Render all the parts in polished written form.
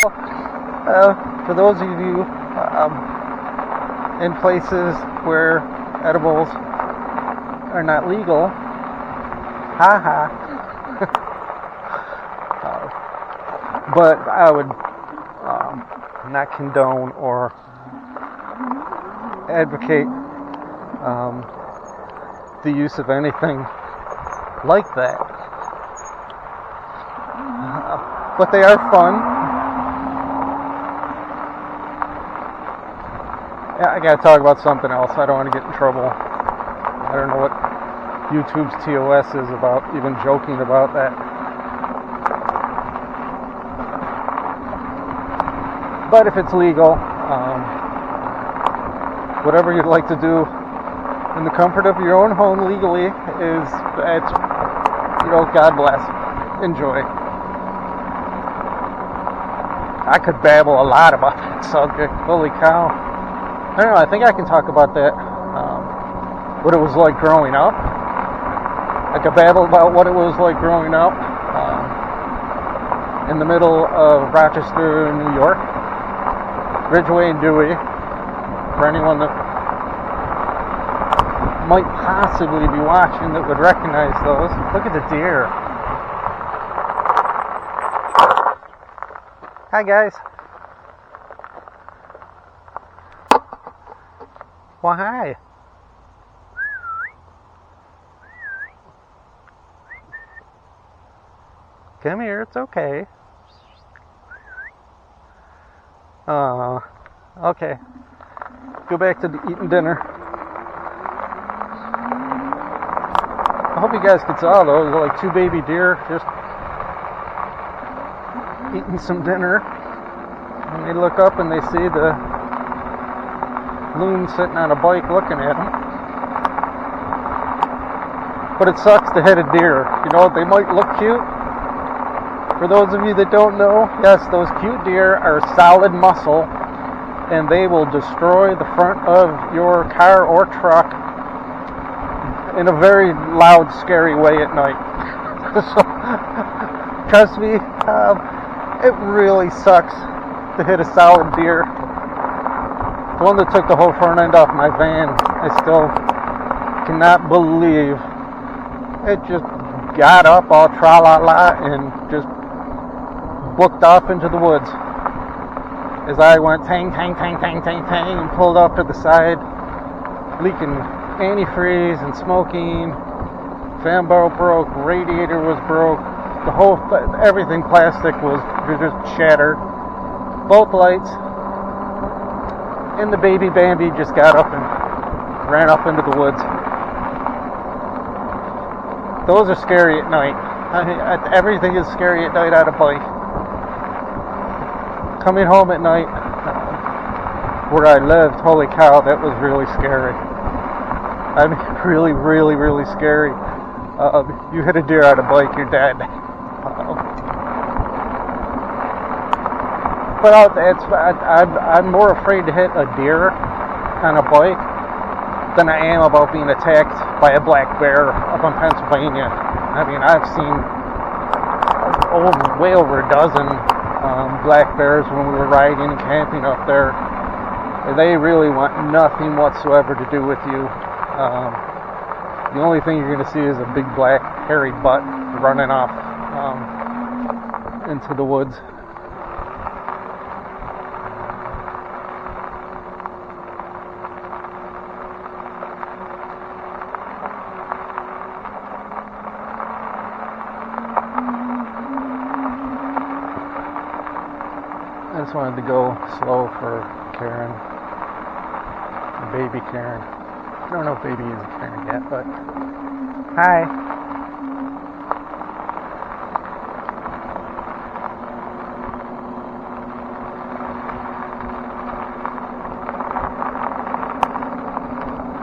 For those of you in places where edibles are not legal, haha. But I would not condone or advocate the use of anything like that. But they are fun. Yeah, I gotta talk about something else. I don't want to get in trouble. I don't know what YouTube's TOS is about, even joking about that. But if it's legal, whatever you'd like to do in the comfort of your own home legally is, God bless. Enjoy. I could babble a lot about that subject. Holy cow. I don't know, I think I can talk about that, what it was like growing up. I could babble about what it was like growing up in the middle of Rochester, New York. Ridgway and Dewey, for anyone that might possibly be watching that would recognize those. Look at the deer. Hi guys. Well, hi. Come here, it's okay. Okay. Go back to eating dinner. I hope you guys could tell those are like two baby deer just eating some dinner. And they look up and they see the loon sitting on a bike looking at them. But it sucks to hit a deer. You know, they might look cute. For those of you that don't know, yes, those cute deer are solid muscle, and they will destroy the front of your car or truck in a very loud, scary way at night. So, trust me, it really sucks to hit a solid deer. The one that took the whole front end off my van, I still cannot believe it just got up all tra-la-la and just booked off into the woods. As I went tang, tang, tang, tang, tang, tang, and pulled off to the side, leaking antifreeze and smoking. Fan barrel broke, radiator was broke, the whole, everything plastic was just shattered. Both lights, and the baby Bambi just got up and ran up into the woods. Those are scary at night. Everything is scary at night on a bike. Coming home at night, where I lived, holy cow, that was really scary. I mean, really, really, really scary. You hit a deer on a bike, you're dead. But I'm more afraid to hit a deer on a bike than I am about being attacked by a black bear up in Pennsylvania. I mean, I've seen way over a dozen black bears when we were riding and camping up there. They really want nothing whatsoever to do with you. The only thing you're going to see is a big black hairy butt running off into the woods. I just wanted to go slow for Karen, baby Karen. I don't know if baby is a Karen yet, but hi.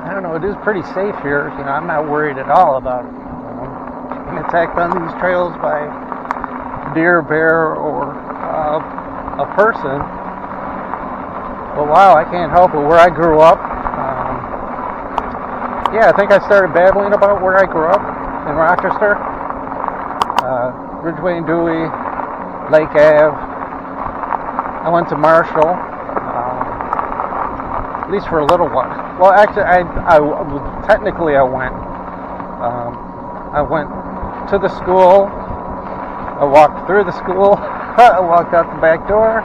I don't know, it is pretty safe here. You know, I'm not worried at all about being attacked on these trails by deer, bear, or a person. But wow, I can't help it. Where I grew up, I think I started babbling about where I grew up in Rochester. Ridgway and Dewey, Lake Ave, I went to Marshall, at least for a little while. Well, actually, technically I went. I went to the school. I walked through the school. I walked out the back door,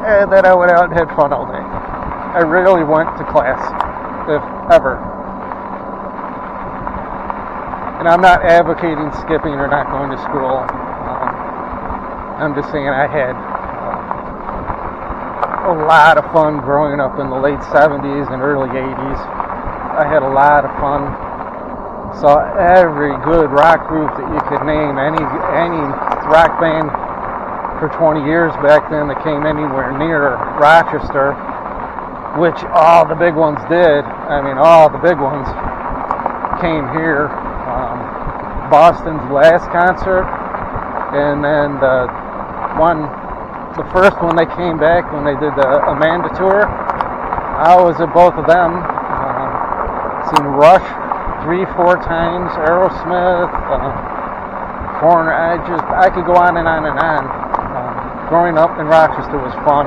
and then I went out and had fun all day. I rarely went to class, if ever. And I'm not advocating skipping or not going to school. I'm just saying I had a lot of fun growing up in the late 70s and early 80s. I had a lot of fun. Saw every good rock group that you could name, any rock band for 20 years back then that came anywhere near Rochester, which all the big ones did. I mean, all the big ones came here. Boston's last concert, and then the first one they came back when they did the Amanda tour. I was at both of them. Seen Rush 3-4 times, Aerosmith, Foreigner. I could go on and on and on. Growing up in Rochester was fun.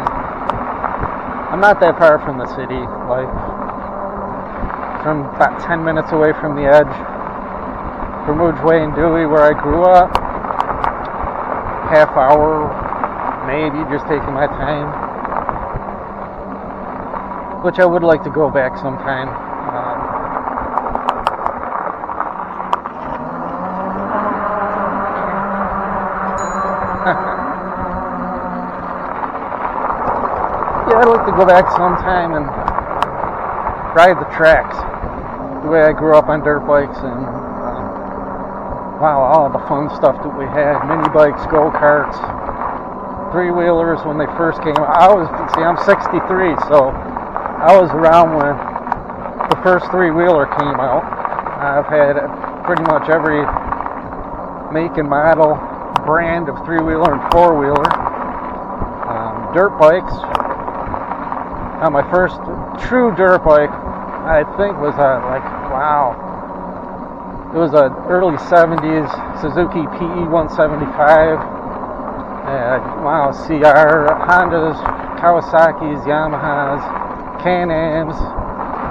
I'm not that far from the city, like from about 10 minutes away from the edge. From Ridgeway and Dewey, where I grew up, half hour, maybe, just taking my time. Which I would like to go back sometime. Yeah, I'd like to go back sometime and ride the tracks. The way I grew up on dirt bikes and wow, all the fun stuff that we had. Mini bikes, go-karts, three-wheelers when they first came out. I'm 63, so I was around when the first three-wheeler came out. I've had pretty much every make and model brand of three-wheeler and four-wheeler. Dirt bikes. My first true dirt bike, I think, was it was an early 70s Suzuki PE 175. CR, Hondas, Kawasaki's, Yamahas, Can-Ams,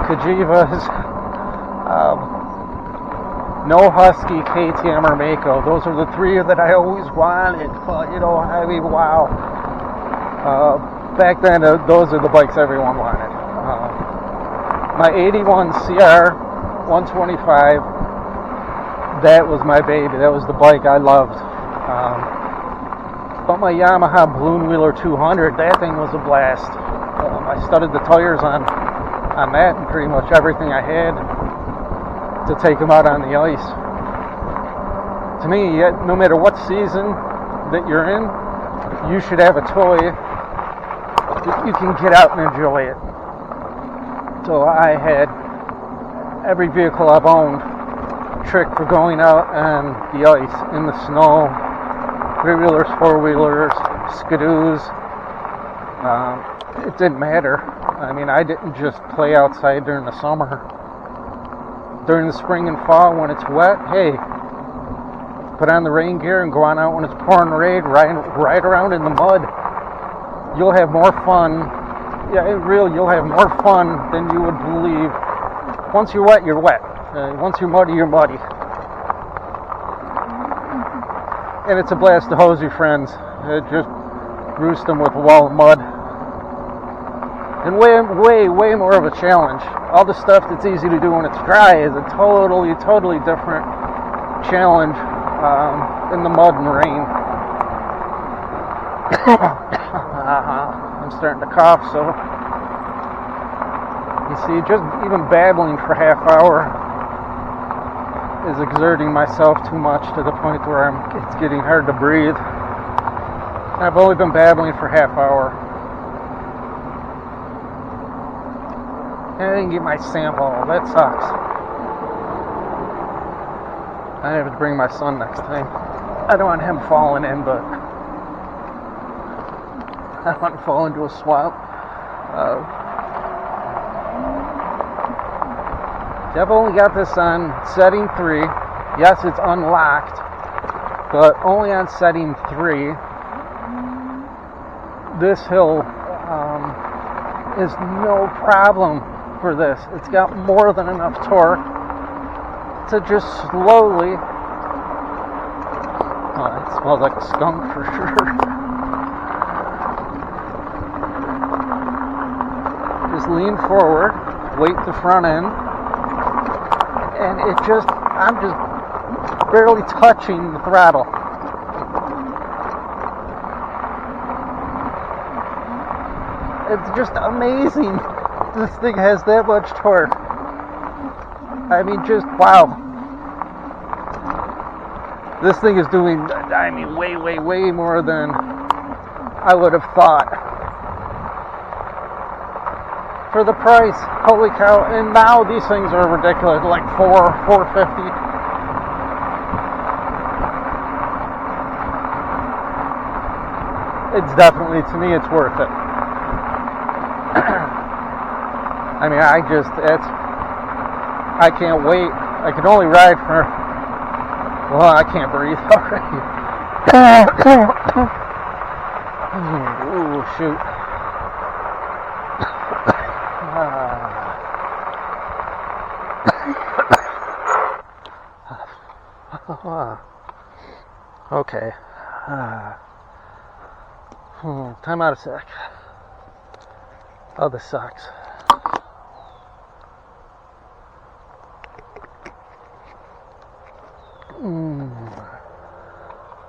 Kajivas, no Husky, KTM, or Mako. Those are the three that I always wanted. Wow. Back then, those are the bikes everyone wanted. My 81 CR 125, that was my baby. That was the bike I loved. But my Yamaha Balloon Wheeler 200, that thing was a blast. I studded the tires on that and pretty much everything I had to take them out on the ice. To me, no matter what season that you're in, you should have a toy that you can get out and enjoy it. So I had every vehicle I've owned trick for going out on the ice, in the snow, three-wheelers, four-wheelers, skidoos. It didn't matter. I mean, I didn't just play outside during the summer. During the spring and fall when it's wet, hey, put on the rain gear and go on out when it's pouring rain, ride around in the mud. You'll have more fun. Yeah, you'll have more fun than you would believe. Once you're wet, you're wet. Once you're muddy, you're muddy. And it's a blast to hose your friends. Just roost them with a wall of mud. And way more of a challenge. All the stuff that's easy to do when it's dry is a totally different challenge in the mud and rain. I'm starting to cough, so you see, just even babbling for half hour is exerting myself too much to the point where it's getting hard to breathe. I've only been babbling for half hour. And I didn't get my sample. That sucks. I have to bring my son next time. I don't want him falling in, but I don't want to fall into a swamp. I've only got this on setting 3. Yes, it's unlocked, but only on setting 3. this hill is no problem for this. It's got more than enough torque to just slowly, it smells like a skunk for sure. Just lean forward, weight the front end, and I'm just barely touching the throttle. It's just amazing. This thing has that much torque. I mean, just wow. This thing is doing, way, way, way more than I would have thought. For the price, holy cow. And now these things are ridiculous, like $450. It's definitely, to me, it's worth it. I mean, I can't wait. I can only ride for, well, I can't breathe already. Ooh, shoot. Okay. Time out a sec. Oh, this sucks.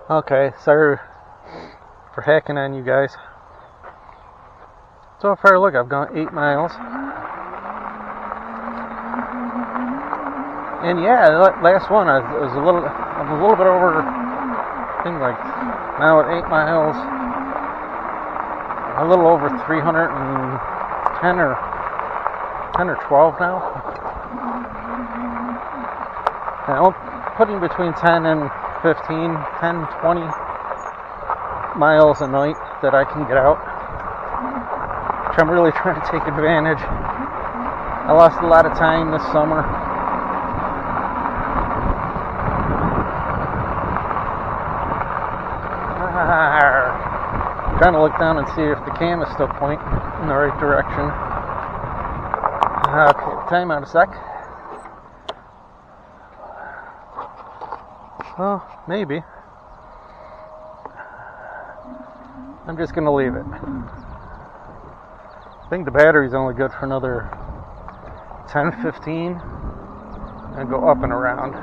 Okay, sorry for hacking on you guys. So far, look, I've gone 8 miles. And yeah, last one I'm a little bit over, I think like now at 8 miles, a little over 310 or 10 or 12 now. Now, putting between 10 and 15, 10, 20 miles a night that I can get out, which I'm really trying to take advantage. I lost a lot of time this summer. Trying to look down and see if the cam is still pointing in the right direction. Okay, time out a sec. Well, maybe. I'm just going to leave it. I think the battery's only good for another 10, 15, and go up and around.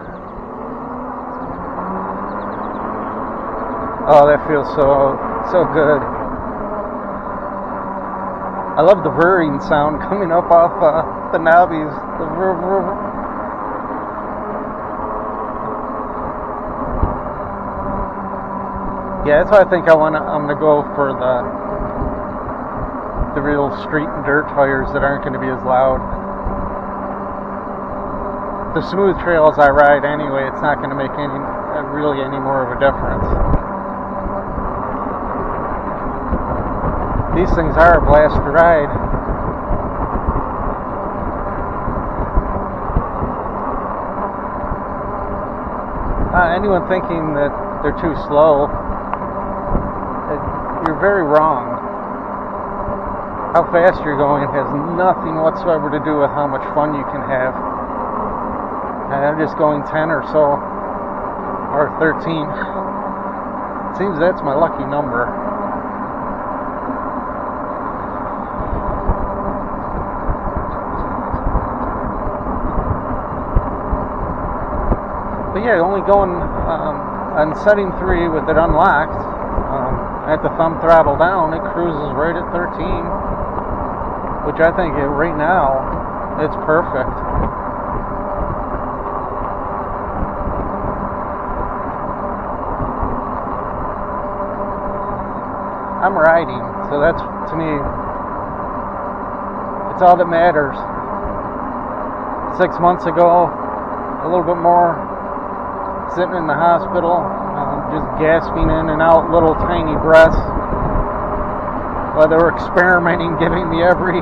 Oh, that feels so good. I love the whirring sound coming up off the knobbies. The Yeah, that's why I think I'm gonna go for the real street and dirt tires that aren't going to be as loud. The smooth trails I ride anyway, it's not going to make really any more of a difference. These things are a blast to ride. Anyone thinking that they're too slow, you're very wrong. How fast you're going has nothing whatsoever to do with how much fun you can have. And I'm just going 10 or so, or 13. It seems that's my lucky number. But yeah, only going on setting 3 with it unlocked. At the thumb throttle down, it cruises right at 13, which I think right now it's perfect. I'm riding, so that's, to me, it's all that matters. 6 months ago, a little bit more, sitting in the hospital, just gasping in and out little tiny breaths while they were experimenting, giving me every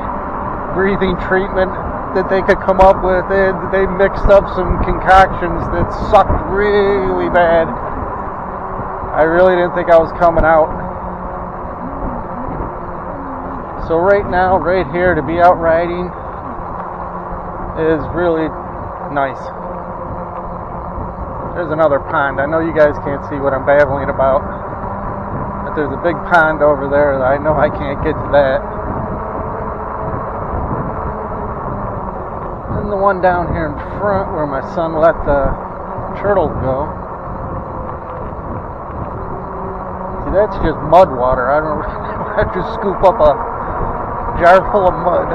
breathing treatment that they could come up with. They mixed up some concoctions that sucked really bad. I really didn't think I was coming out. So right now, right here, to be out riding is really nice. There's another pond. I know you guys can't see what I'm babbling about, but there's a big pond over there that I know I can't get to that. And the one down here in front where my son let the turtles go. See, that's just mud water. I don't I just scoop up a jar full of mud.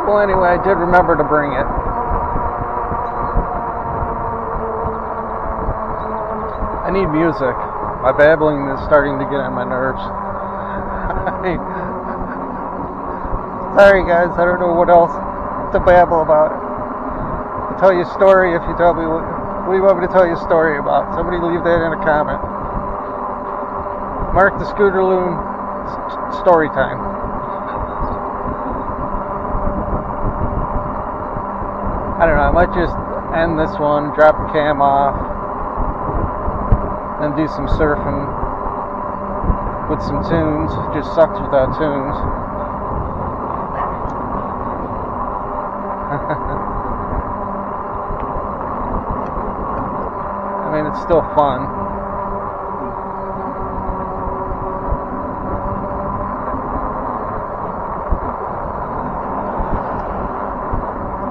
Well, anyway, I did remember to bring it. I need music. My babbling is starting to get on my nerves. Sorry guys, I don't know what else to babble about. I'll tell you a story if you tell me what do you want me to tell you a story about. Somebody leave that in a comment. Mark the Scooterloon story time. I don't know, I might just end this one, drop the cam off, then do some surfing with some tunes. Just sucks without tunes. I mean, it's still fun.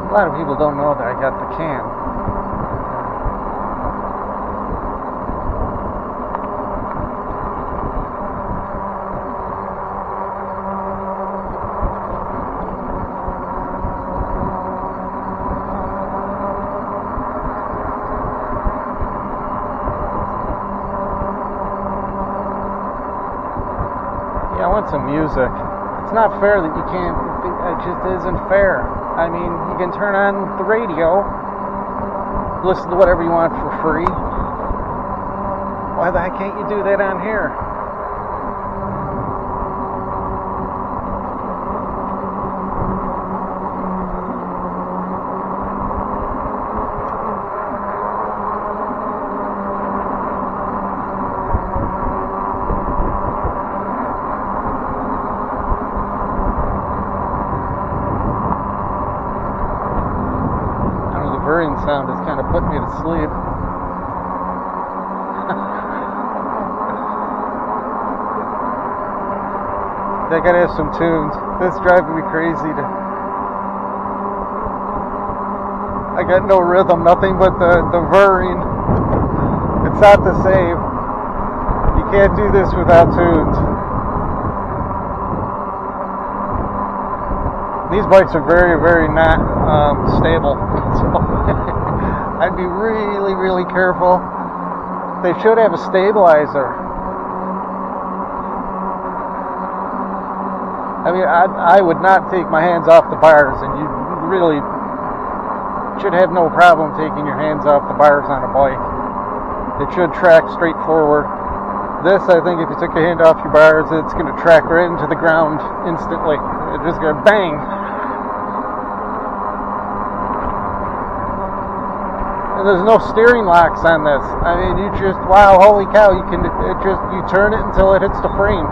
A lot of people don't know that I got the cam. Yeah, I want some music. It's not fair that you can't, it just isn't fair. I mean, you can turn on the radio, listen to whatever you want for free. Why the heck can't you do that on here? Whirring sound is kind of putting me to sleep. I gotta have some tunes. This is driving me crazy. I got no rhythm, nothing but the whirring. It's not the same. You can't do this without tunes. These bikes are very, very not stable. So I'd be really, really careful. They should have a stabilizer. I mean, I would not take my hands off the bars, and you really should have no problem taking your hands off the bars on a bike. It should track straight forward. This, I think, if you took your hand off your bars, it's going to track right into the ground instantly. It's just going to bang. And there's no steering locks on this. I mean, you just, wow, holy cow, you turn it until it hits the frame.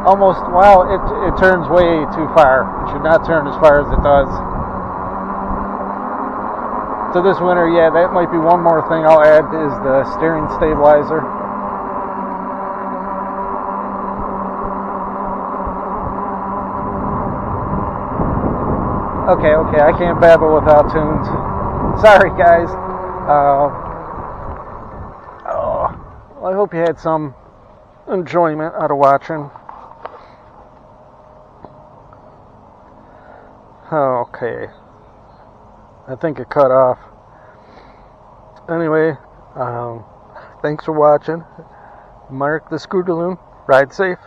Almost, wow, it turns way too far. It should not turn as far as it does. So this winter, yeah, that might be one more thing I'll add is the steering stabilizer. Okay, I can't babble without tunes. Sorry, guys. Well, I hope you had some enjoyment out of watching. Okay. I think it cut off. Anyway, thanks for watching. Mark the Scooterloon. Ride safe.